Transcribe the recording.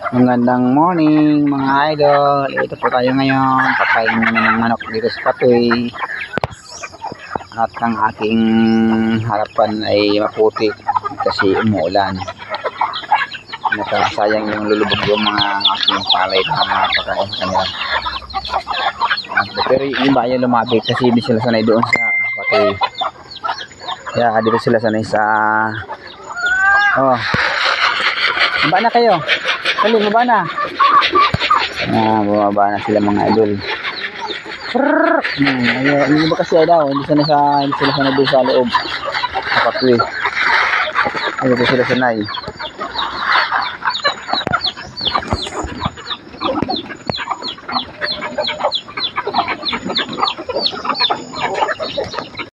Magandang morning mga idol. Ito po tayo ngayon. Pakain naman ng manok dito sa Patoy. At ang aking harapan ay maputi kasi umuulan. Nakasayang yung lulubog yung mga aking palay na mga pakain kanila. Pero yung iba ay lumapit kasi hindi sila sanay doon sa Patoy. Kaya dito sila sanay sa baba na kayo. Kali, baba na. Bumaba na sila mga idol. Hindi ba kasi daw, hindi sila sanay doon sa loob. Sa Patoy. Ayun sila sanay.